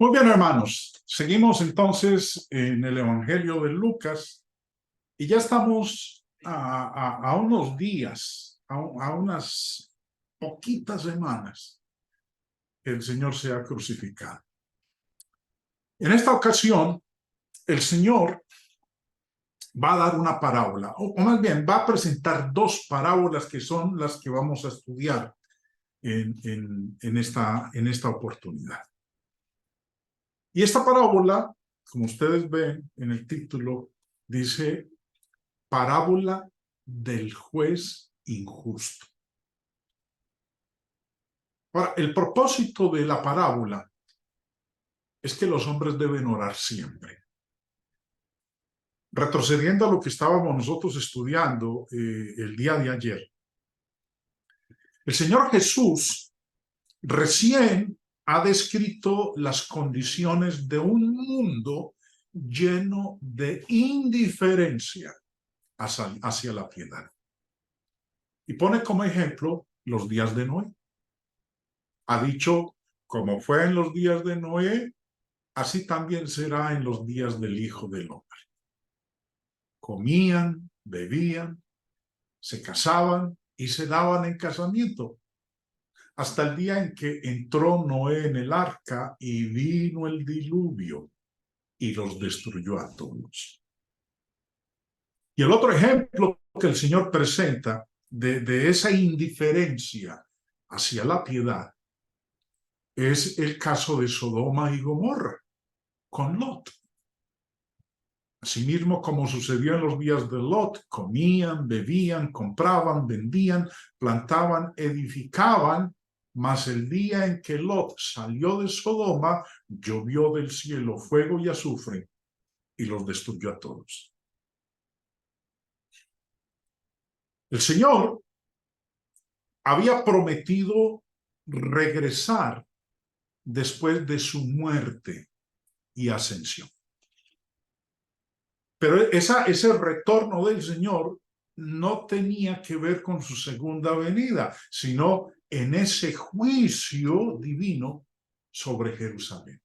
Muy bien, hermanos. Seguimos entonces en el Evangelio de Lucas y ya estamos a unos días, a unas poquitas semanas que el Señor sea crucificado. En esta ocasión, el Señor va a dar una parábola, o más bien va a presentar dos parábolas que son las que vamos a estudiar en esta oportunidad. Y esta parábola, como ustedes ven en el título, dice parábola del juez injusto. Ahora, el propósito de la parábola es que los hombres deben orar siempre. Retrocediendo a lo que estábamos nosotros estudiando el día de ayer, el Señor Jesús recién ha descrito las condiciones de un mundo lleno de indiferencia hacia la piedad. Y pone como ejemplo los días de Noé. Ha dicho, como fue en los días de Noé, así también será en los días del Hijo del Hombre. Comían, bebían, se casaban y se daban en casamiento, hasta el día en que entró Noé en el arca y vino el diluvio y los destruyó a todos. Y el otro ejemplo que el Señor presenta de esa indiferencia hacia la piedad es el caso de Sodoma y Gomorra, con Lot. Asimismo, como sucedió en los días de Lot, comían, bebían, compraban, vendían, plantaban, edificaban, mas el día en que Lot salió de Sodoma, llovió del cielo fuego y azufre y los destruyó a todos. El Señor había prometido regresar después de su muerte y ascensión. Pero ese retorno del Señor no tenía que ver con su segunda venida, sino en ese juicio divino sobre Jerusalén.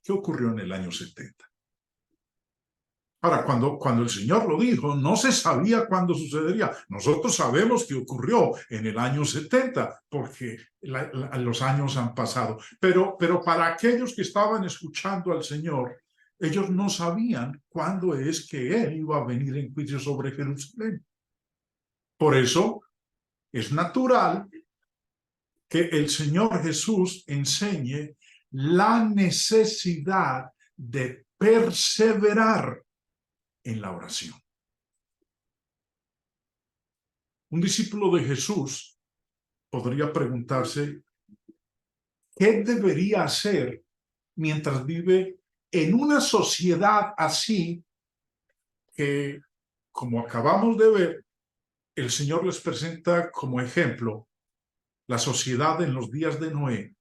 ¿Qué ocurrió en el año 70? Ahora, cuando el Señor lo dijo, no se sabía cuándo sucedería. Nosotros sabemos que ocurrió en el año 70, porque los años han pasado. Pero para aquellos que estaban escuchando al Señor, ellos no sabían cuándo es que Él iba a venir en juicio sobre Jerusalén. Por eso es natural que el Señor Jesús enseñe la necesidad de perseverar en la oración. Un discípulo de Jesús podría preguntarse, ¿qué debería hacer mientras vive en una sociedad así que, como acabamos de ver, el Señor les presenta como ejemplo la sociedad en los días de Noé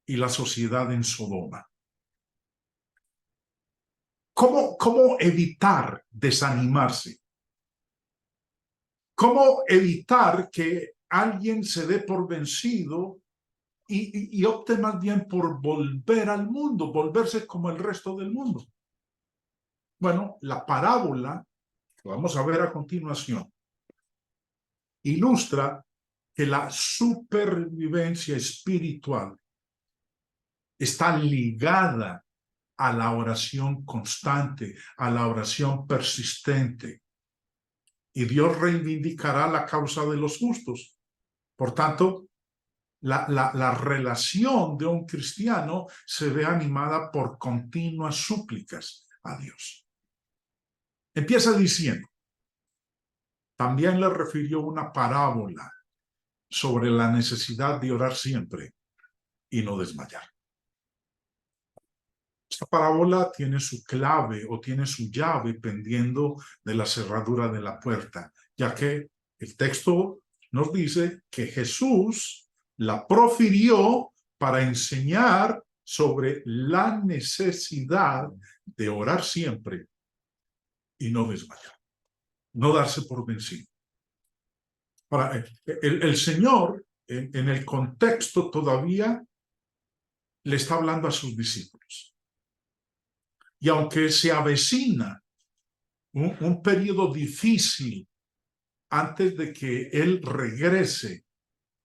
y la sociedad en Sodoma? ¿Cómo evitar desanimarse? ¿Cómo evitar que alguien se dé por vencido y opte más bien por volver al mundo, volverse como el resto del mundo? Bueno, la parábola que vamos a ver a continuación ilustra que la supervivencia espiritual está ligada a la oración constante, a la oración persistente. Y Dios reivindicará la causa de los justos. Por tanto, la relación de un cristiano se ve animada por continuas súplicas a Dios. Empieza diciendo, también le refirió una parábola sobre la necesidad de orar siempre y no desmayar. Esta parábola tiene su clave o tiene su llave pendiendo de la cerradura de la puerta, ya que el texto nos dice que Jesús la profirió para enseñar sobre la necesidad de orar siempre y no desmayar, no darse por vencido. Ahora, el Señor, en el contexto todavía le está hablando a sus discípulos. Y aunque se avecina un periodo difícil antes de que Él regrese.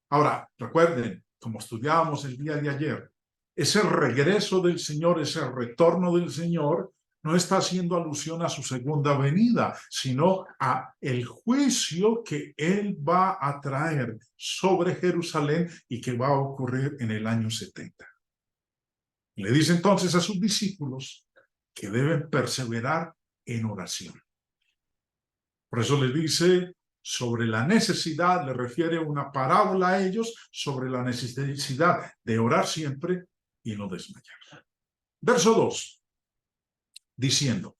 Ahora, recuerden, como estudiábamos el día de ayer, ese regreso del Señor, ese retorno del Señor, no está haciendo alusión a su segunda venida, sino a el juicio que Él va a traer sobre Jerusalén y que va a ocurrir en el año 70. Le dice entonces a sus discípulos que deben perseverar en oración. Por eso le dice sobre la necesidad, le refiere una parábola a ellos sobre la necesidad de orar siempre y no desmayar. Verso 2, diciendo,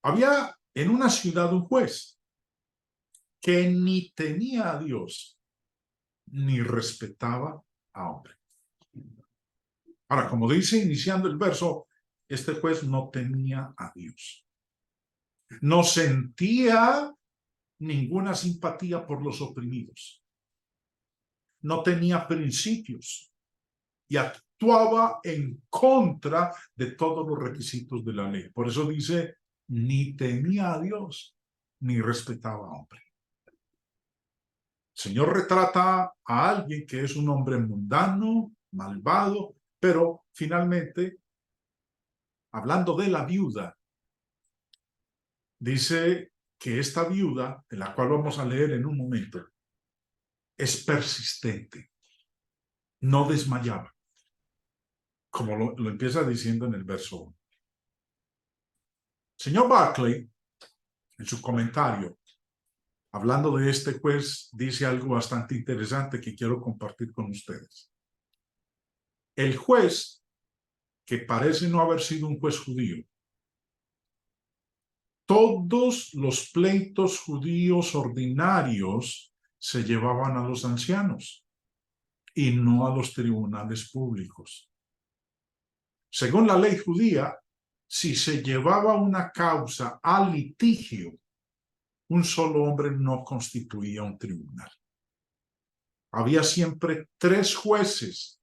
había en una ciudad un juez que ni temía a Dios ni respetaba a hombre. Ahora, como dice iniciando el verso, este juez no temía a Dios. No sentía ninguna simpatía por los oprimidos. No tenía principios y actuaba en contra de todos los requisitos de la ley. Por eso dice, ni temía a Dios, ni respetaba a hombre. El Señor retrata a alguien que es un hombre mundano, malvado, pero finalmente, hablando de la viuda, dice que esta viuda, de la cual vamos a leer en un momento, es persistente, no desmayaba, como lo empieza diciendo en el verso 1. Señor Barclay, en su comentario, hablando de este juez, dice algo bastante interesante que quiero compartir con ustedes. El juez, que parece no haber sido un juez judío, todos los pleitos judíos ordinarios se llevaban a los ancianos y no a los tribunales públicos. Según la ley judía, si se llevaba una causa a litigio, un solo hombre no constituía un tribunal. Había siempre 3 jueces,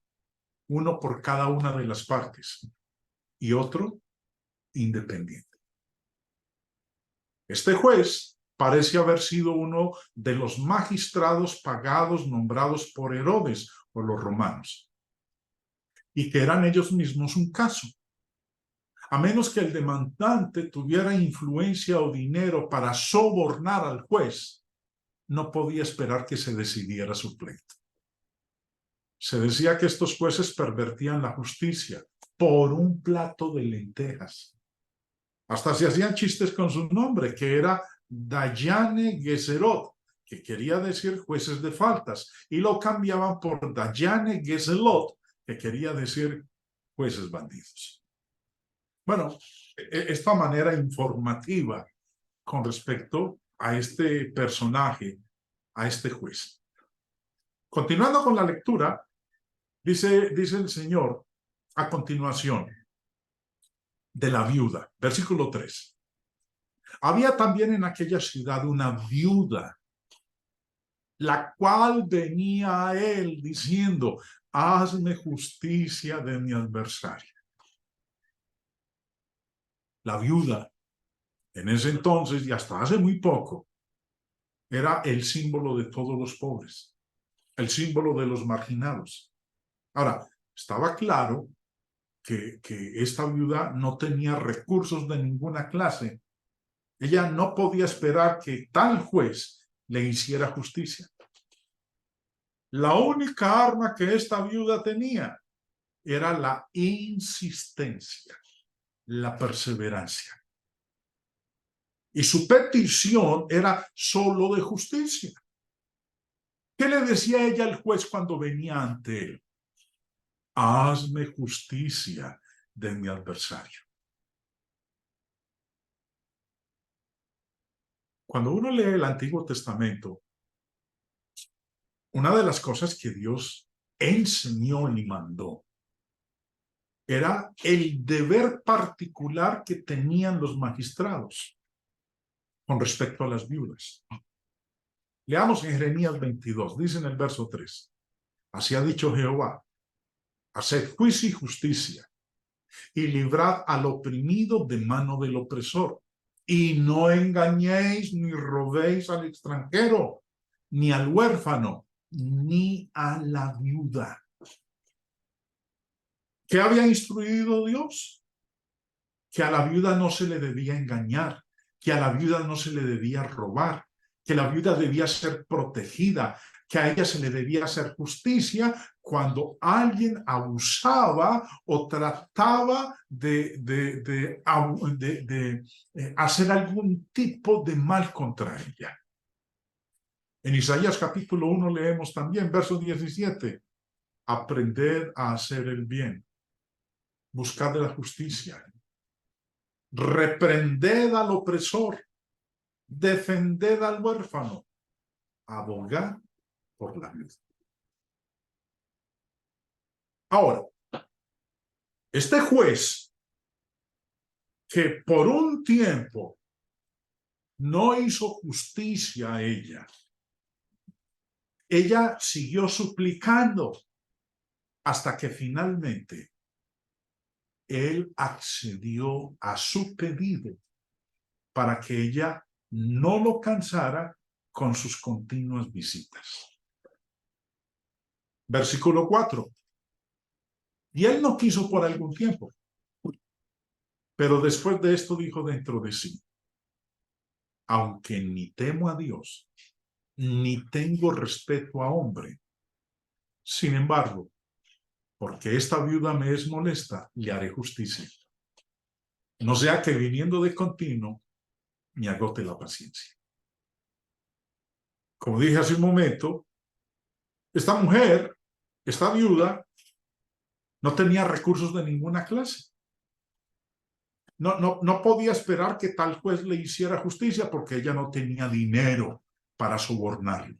uno por cada una de las partes y otro independiente. Este juez parece haber sido uno de los magistrados pagados nombrados por Herodes o los romanos, y que eran ellos mismos un caso. A menos que el demandante tuviera influencia o dinero para sobornar al juez, no podía esperar que se decidiera su pleito. Se decía que estos jueces pervertían la justicia por un plato de lentejas. Hasta se hacían chistes con su nombre, que era Dayane Gezerot, que quería decir jueces de faltas, y lo cambiaban por Dayane Gezelot, que quería decir jueces bandidos. Bueno, esta manera informativa con respecto a este personaje, a este juez. Continuando con la lectura, dice el Señor a continuación de la viuda, versículo 3. Había también en aquella ciudad una viuda, la cual venía a él diciendo, hazme justicia de mi adversario. La viuda, en ese entonces y hasta hace muy poco, era el símbolo de todos los pobres, el símbolo de los marginados. Ahora, estaba claro que esta viuda no tenía recursos de ninguna clase. Ella no podía esperar que tal juez le hiciera justicia. La única arma que esta viuda tenía era la insistencia, la perseverancia. Y su petición era solo de justicia. ¿Qué le decía ella al juez cuando venía ante él? Hazme justicia de mi adversario. Cuando uno lee el Antiguo Testamento, una de las cosas que Dios enseñó y mandó era el deber particular que tenían los magistrados con respecto a las viudas. Leamos en Jeremías 22, dice en el verso 3, así ha dicho Jehová, haced juicio y justicia, y librad al oprimido de mano del opresor. Y no engañéis ni robéis al extranjero, ni al huérfano, ni a la viuda. ¿Qué había instruido Dios? Que a la viuda no se le debía engañar, que a la viuda no se le debía robar, que la viuda debía ser protegida, que a ella se le debía hacer justicia cuando alguien abusaba o trataba de hacer algún tipo de mal contra ella. En Isaías capítulo 1 leemos también, verso 17, aprended a hacer el bien, buscad la justicia, reprended al opresor, defended al huérfano, abogad por la vida. Ahora, este juez que por un tiempo no hizo justicia a ella siguió suplicando hasta que finalmente él accedió a su pedido para que ella no lo cansara con sus continuas visitas. Versículo 4. Y él no quiso por algún tiempo, pero después de esto dijo dentro de sí, aunque ni temo a Dios, ni tengo respeto a hombre, sin embargo, porque esta viuda me es molesta, le haré justicia. No sea que viniendo de continuo me agote la paciencia. Como dije hace un momento, esta mujer, esta viuda, no tenía recursos de ninguna clase. No podía esperar que tal juez le hiciera justicia porque ella no tenía dinero para sobornarlo.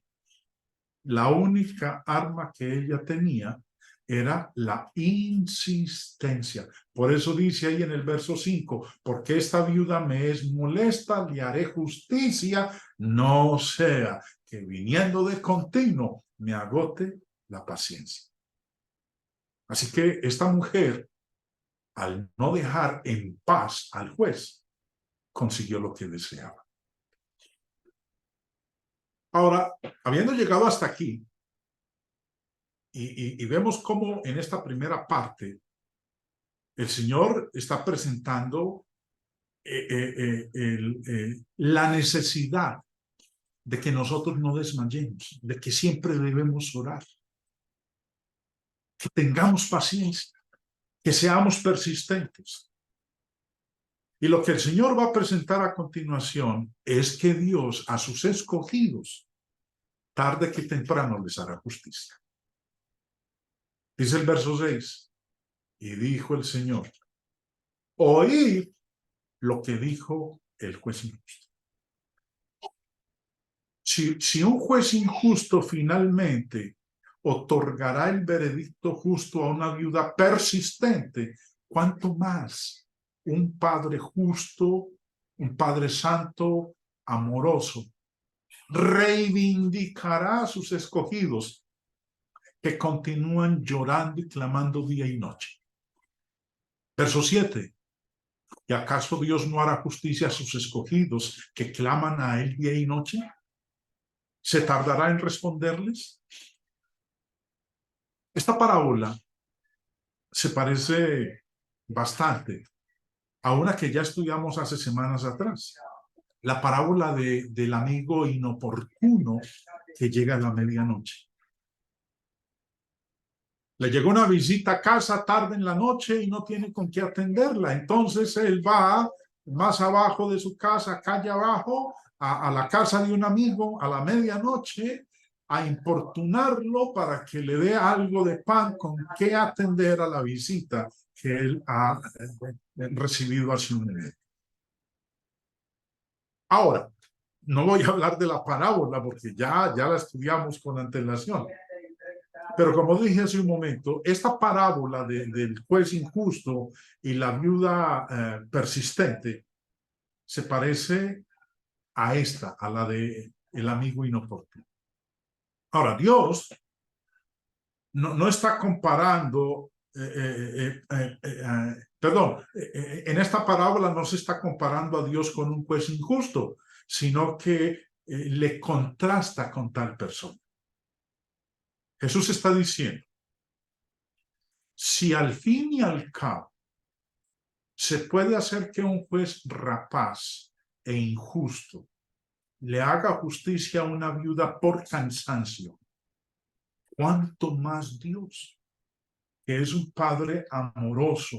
La única arma que ella tenía era la insistencia. Por eso dice ahí en el verso 5, porque esta viuda me es molesta, le haré justicia, no sea que viniendo de continuo me agote la paciencia. Así que esta mujer, al no dejar en paz al juez, consiguió lo que deseaba. Ahora, habiendo llegado hasta aquí, y vemos cómo en esta primera parte el Señor está presentando la necesidad de que nosotros no desmayemos, de que siempre debemos orar, que tengamos paciencia, que seamos persistentes. Y lo que el Señor va a presentar a continuación es que Dios a sus escogidos, tarde que temprano, les hará justicia. Dice el verso 6, y dijo el Señor, oíd lo que dijo el juez injusto. Si un juez injusto finalmente otorgará el veredicto justo a una viuda persistente, ¿cuánto más un Padre justo, un Padre santo, amoroso, reivindicará a sus escogidos que continúan llorando y clamando día y noche? Verso 7. ¿Y acaso Dios no hará justicia a sus escogidos que claman a Él día y noche? ¿Se tardará en responderles? Esta parábola se parece bastante a una que ya estudiamos hace semanas atrás. La parábola del amigo inoportuno que llega a la medianoche. Le llegó una visita a casa tarde en la noche y no tiene con qué atenderla. Entonces él va más abajo de su casa, calle abajo, a la casa de un amigo a la medianoche, a importunarlo para que le dé algo de pan con que atender a la visita que él ha recibido hace un mes. Ahora, no voy a hablar de la parábola porque ya la estudiamos con antelación. Pero como dije hace un momento, esta parábola del juez injusto y la viuda persistente se parece a esta, a la de el amigo inoportuno. Ahora, Dios no está comparando en esta parábola no se está comparando a Dios con un juez injusto, sino que le contrasta con tal persona. Jesús está diciendo, si al fin y al cabo se puede hacer que un juez rapaz e injusto le haga justicia a una viuda por cansancio, ¿cuánto más Dios, que es un padre amoroso,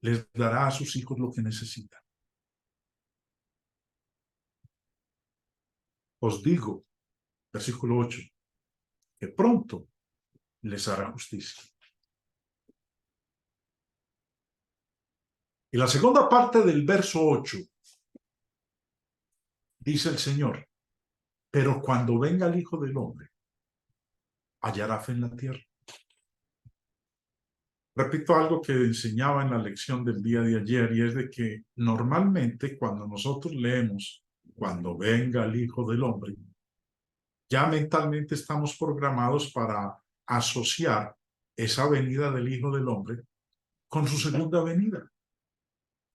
les dará a sus hijos lo que necesitan? Os digo, versículo 8, que pronto les hará justicia. Y la segunda parte del verso 8, dice el Señor, pero cuando venga el Hijo del Hombre, hallará fe en la tierra. Repito algo que enseñaba en la lección del día de ayer, y es de que normalmente cuando nosotros leemos cuando venga el Hijo del Hombre, ya mentalmente estamos programados para asociar esa venida del Hijo del Hombre con su segunda venida.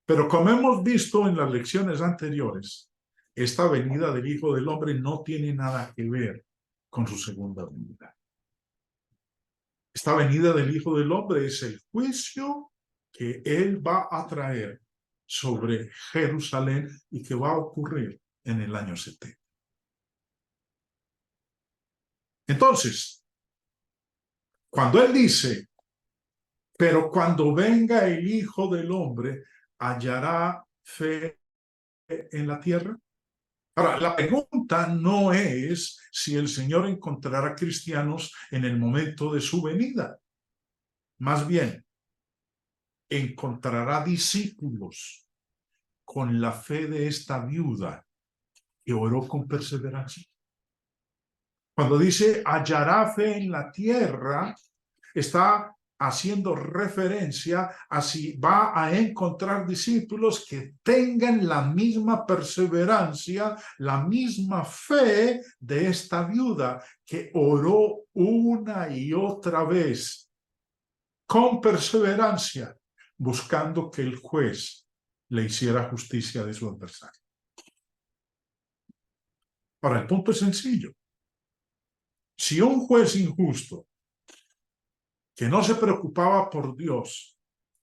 Pero como hemos visto en las lecciones anteriores, esta venida del Hijo del Hombre no tiene nada que ver con su segunda venida. Esta venida del Hijo del Hombre es el juicio que Él va a traer sobre Jerusalén y que va a ocurrir en el año 70. Entonces, cuando Él dice, pero cuando venga el Hijo del Hombre, hallará fe en la tierra. Ahora, la pregunta no es si el Señor encontrará cristianos en el momento de su venida. Más bien, encontrará discípulos con la fe de esta viuda que oró con perseverancia. Cuando dice hallará fe en la tierra, está haciendo referencia a si va a encontrar discípulos que tengan la misma perseverancia, la misma fe de esta viuda que oró una y otra vez con perseverancia, buscando que el juez le hiciera justicia de su adversario. Ahora, el punto es sencillo. Si un juez injusto que no se preocupaba por Dios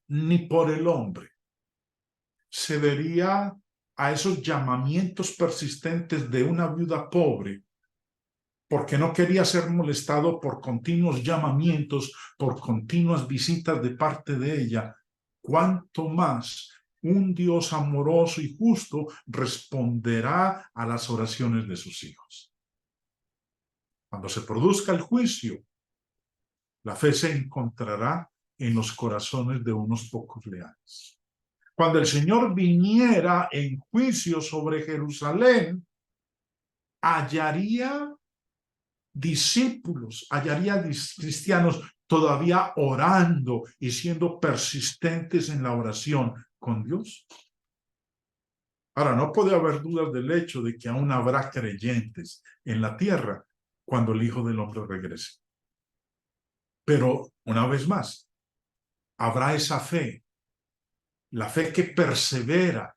ni por el hombre se vería a esos llamamientos persistentes de una viuda pobre porque no quería ser molestado por continuos llamamientos, por continuas visitas de parte de ella, cuánto más un Dios amoroso y justo responderá a las oraciones de sus hijos. Cuando se produzca el juicio, la fe se encontrará en los corazones de unos pocos leales. Cuando el Señor viniera en juicio sobre Jerusalén, hallaría discípulos, hallaría cristianos todavía orando y siendo persistentes en la oración con Dios. Ahora, no puede haber dudas del hecho de que aún habrá creyentes en la tierra cuando el Hijo del Hombre regrese. Pero, una vez más, habrá esa fe, la fe que persevera,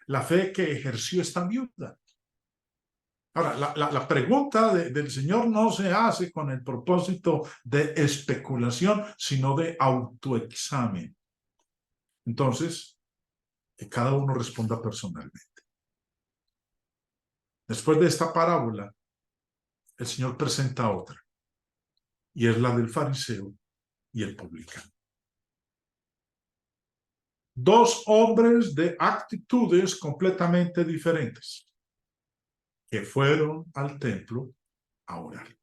la fe que ejerció esta viuda. Ahora, la pregunta del Señor no se hace con el propósito de especulación, sino de autoexamen. Entonces, que cada uno responda personalmente. Después de esta parábola, el Señor presenta otra, y es la del fariseo y el publicano. Dos hombres de actitudes completamente diferentes que fueron al templo a orar.